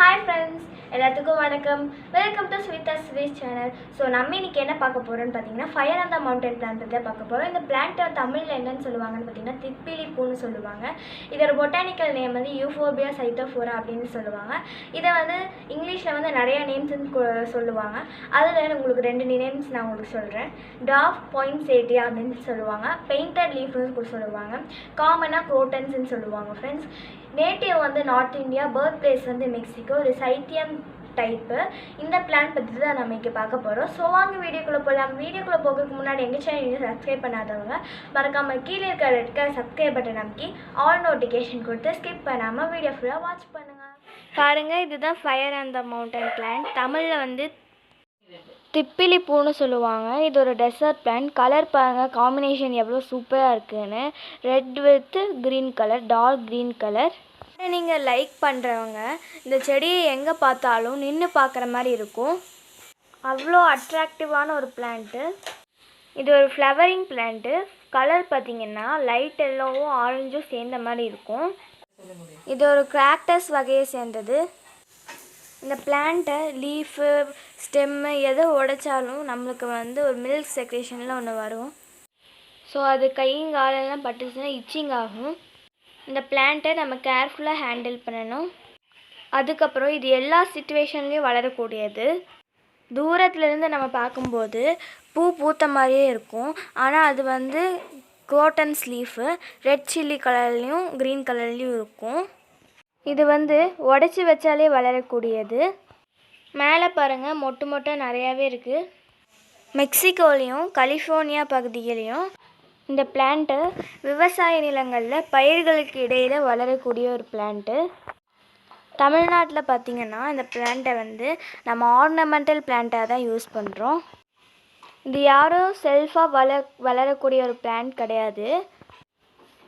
Hi friends, எல்லாத்துக்கும் வணக்கம். Welcome to sweet channel. So நம்ம இன்னைக்கு என்ன பார்க்க போகிறோம்னு பார்த்தீங்கன்னா ஃபயர் அந்த மவுண்டன் பிளான்ட் தான் பார்க்க போகிறோம். இந்த பிளான்ட்டை தமிழில் என்னன்னு சொல்லுவாங்கன்னு பார்த்தீங்கன்னா திப்பிலி பூன்னு சொல்லுவாங்க. இதோட பொட்டானிக்கல் நேம் வந்து யூஃபோர்பியா cyathophora அப்படின்னு சொல்லுவாங்க. இதை வந்து இங்கிலீஷில் வந்து நிறைய நேம்ஸ்ன்னு சொல்லுவாங்க. அதில் உங்களுக்கு 2 நேம்ஸ் நான் உங்களுக்கு சொல்கிறேன். dwarf poinsettia அப்படின்னு சொல்லுவாங்க, பெயிண்டட் லீஃப்னு கூட சொல்லுவாங்க, காமனாக crotonsன்னு சொல்லுவாங்க ஃப்ரெண்ட்ஸ். நேட்டிவ் வந்து நார்த் இந்தியா, பர்த் பிளேஸ் வந்து மெக்சிகோ, ஒரு சைத்தியம் டைப்பு. இந்த பிளான் பற்றி தான் நம்ம இங்கே பார்க்க போகிறோம். ஸோ வாங்க வீடியோக்குள்ளே போகலாம். வீடியோக்குள்ளே போகிறதுக்கு முன்னாடி எங்கள் சேனல் சப்ஸ்கிரைப் பண்ணாதவங்க மறக்காமல் கீழே இருக்க ரெட் கலர் சப்ஸ்கிரைப் பட்டன் அமைக்கி ஆல் நோட்டிஃபிகேஷன் கொடுத்து ஸ்கிப் பண்ணாமல் வீடியோ ஃபுல்லாக வாட்ச் பண்ணுங்கள். பாருங்கள், இதுதான் ஃபயர் அந்த மவுண்டன் பிளான்ட். தமிழில் வந்து திப்பிலி பூன்னு சொல்லுவாங்க. இது ஒரு டெசர்ட் பிளான்ட். கலர் பாருங்கள், காம்பினேஷன் எவ்வளோ சூப்பராக இருக்குதுன்னு. Red with green colour, dark green colour. நீங்கள் லைக் பண்ணுறவங்க இந்த செடியை எங்கே பார்த்தாலும் நின்று பார்க்குற மாதிரி இருக்கும். அவ்வளோ அட்ராக்டிவான ஒரு பிளான்ட்டு. இது ஒரு ஃப்ளவரிங் பிளான்ட்டு. கலர் பார்த்திங்கன்னா லைட் எல்லோவும் ஆரஞ்சும் சேர்ந்த மாதிரி இருக்கும். இது ஒரு கிராக்டஸ் வகையை சேர்ந்தது. இந்த பிளான்ட்டை லீஃபு ஸ்டெம்மு எதை உடைச்சாலும் நம்மளுக்கு வந்து ஒரு மில்க் செக்ரேஷனில் ஒன்று வரும். ஸோ அது கைங்காலெல்லாம் பட்டுச்சுன்னா இச்சிங் ஆகும். இந்த பிளான்ட்டை நம்ம கேர்ஃபுல்லாக ஹேண்டில் பண்ணணும். அதுக்கப்புறம் இது எல்லா சிச்சுவேஷன்லேயும் வளரக்கூடியது. தூரத்துலேருந்து நம்ம பார்க்கும்போது பூ பூத்த மாதிரியே இருக்கும். ஆனால் அது வந்து குரோட்டன்ஸ் லீஃபு ரெட் சில்லி கலர்லேயும் க்ரீன் கலர்லேயும் இருக்கும். இது வந்து உடச்சி வச்சாலே வளரக்கூடியது. மேலே பாருங்கள், மொட்டு மொட்டாக நிறையாவே இருக்குது. மெக்சிகோலேயும் கலிஃபோர்னியா பகுதியிலையும் இந்த பிளான்ட்டு விவசாய நிலங்களில் பயிர்களுக்கு இடையில் வளரக்கூடிய ஒரு பிளான்ட்டு. தமிழ்நாட்டில் பார்த்திங்கன்னா இந்த பிளான்ட்டை வந்து நம்ம ஆர்னமெண்டல் பிளான்ட்டாக தான் யூஸ் பண்ணுறோம். இது யாரும் செல்ஃபாக வளரக்கூடிய ஒரு பிளான்ட் கிடையாது.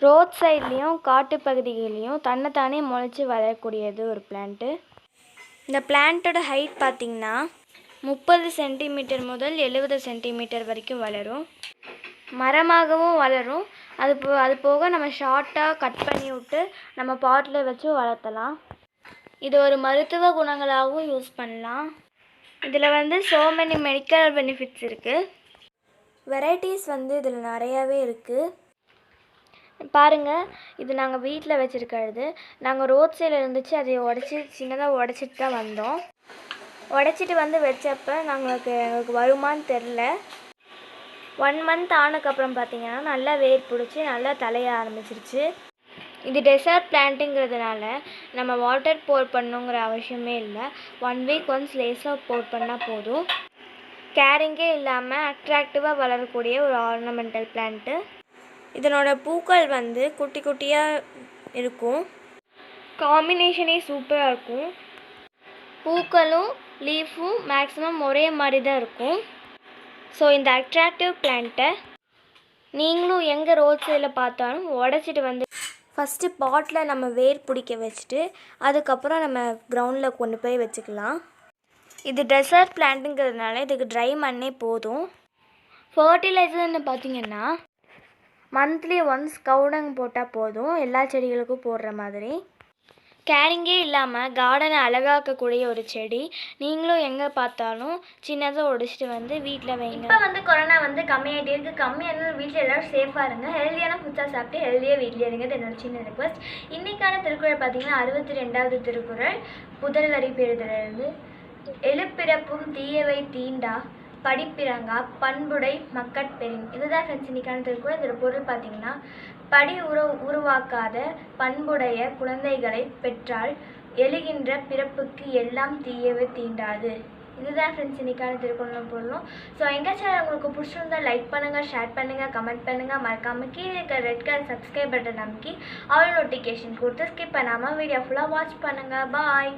ரோட் சைட்லேயும் காட்டு பகுதிகள்லேயும் தன்னைத்தானே முளைச்சி வளரக்கூடியது ஒரு பிளான்ட்டு. இந்த பிளான்ட்டோட ஹைட் பார்த்திங்கன்னா 30 சென்டிமீட்டர் முதல் 70 சென்டிமீட்டர் வரைக்கும் வளரும். மரமாகவும் வளரும். அது போக நம்ம ஷார்ட்டாக கட் பண்ணி விட்டு நம்ம பாட்டில் வச்சு வளர்த்தலாம். இது ஒரு மருத்துவ குணங்களாகவும் யூஸ் பண்ணலாம். இதில் வந்து ஸோ மெனி மெடிக்கல் பெனிஃபிட்ஸ் இருக்குது. வெரைட்டிஸ் வந்து இதில் நிறையாவே இருக்குது. பாருங்கள், இது நாங்கள் வீட்டில் வச்சுருக்கிறது. நாங்கள் ரோட் சைடில் இருந்துச்சு, அதை சின்னதாக உடச்சிட்டு தான் வந்தோம். உடச்சிட்டு வந்து வச்சப்போ எங்களுக்கு வருமானு தெரில. 1 மந்த் ஆனதுக்கப்புறம் பார்த்திங்கன்னா நல்லா வேர் பிடிச்சி நல்லா தலைய ஆரம்பிச்சிருச்சு. இது டெசர்ட் பிளான்ட்டுங்கிறதுனால நம்ம வாட்டர் போர் பண்ணுங்கிற அவசியமே இல்லை. 1 வீக் ஒன்ஸ் லேஸாக போர் பண்ணால் போதும். கேரிங்கே இல்லாமல் அட்ராக்டிவாக வளரக்கூடிய ஒரு ஆர்னமெண்டல் பிளான்ட்டு. இதனோட பூக்கள் வந்து குட்டி குட்டியாக இருக்கும். காம்பினேஷனே சூப்பராக இருக்கும். பூக்களும் லீஃபும் மேக்ஸிமம் ஒரே மாதிரி தான் இருக்கும். ஸோ இந்த அட்ராக்டிவ் பிளான்ட்டை நீங்களும் எங்கே ரோட் சைடில் பார்த்தாலும் உடச்சிட்டு வந்து ஃபஸ்ட்டு பாட்டில் நம்ம வேர் பிடிக்க வச்சுட்டு அதுக்கப்புறம் நம்ம கிரவுண்டில் கொண்டு போய் வச்சுக்கலாம். இது டெசர்ட் பிளான்ட்டுங்கிறதுனால இதுக்கு ட்ரை மண்ணே போதும். ஃபர்டிலைசர்னு பார்த்திங்கன்னா மந்த்லி ஒன்ஸ் கவுடங் போட்டால் போதும், எல்லா செடிகளுக்கும் போடுற மாதிரி. கேரிங்கே இல்லாமல் கார்டனை அழகாக்கக்கூடிய ஒரு செடி. நீங்களும் எங்கே பார்த்தாலும் சின்னதாக உடைச்சிட்டு வந்து வீட்டில் வைங்க. இப்போ வந்து கொரோனா வந்து கம்மியாகிட்டே இருக்குது. கம்மியாக வீட்டில் எல்லோரும் சேஃபாக இருங்க. ஹெல்த்தியான ஃபுட்ஸாக சாப்பிட்டு ஹெல்த்தியாக வீட்டில் இருங்க. என்னோட சின்ன ரிக்வஸ்ட். இன்றைக்கான திருக்குறள் பார்த்திங்கன்னா 62வது திருக்குறள். முதல் வரி பெறுதலிருந்து எழுப்பிறப்பும் தீயவை தீண்டா படிப்பிறங்கா பண்புடை மக்கட்பெறின். இதுதான் ஃப்ரெண்ட்ஸ் இன்றைக்கான திருக்குறள். இதோட பொருள் பார்த்திங்கன்னா படி உருவாக்காத பண்புடைய குழந்தைகளை பெற்றால் எழுகின்ற பிறப்புக்கு எல்லாம் தீயவை தீண்டாது. இதுதான் ஃப்ரெண்ட்ஸ் இன்றைக்கான திருக்குறள் பொருளும். ஸோ எங்கள் சேனல் உங்களுக்கு பிடிச்சிருந்தா லைக் பண்ணுங்கள், ஷேர் பண்ணுங்கள், கமெண்ட் பண்ணுங்கள். மறக்காமல் கீழே இருக்க ரெட் கலர் சப்ஸ்கிரைப் பட்டன் அமைக்கி ஆல் நோட்டிஃபிகேஷன் கொடுத்து ஸ்கிப் பண்ணாமல் வீடியோ ஃபுல்லாக வாட்ச் பண்ணுங்கள். பாய்.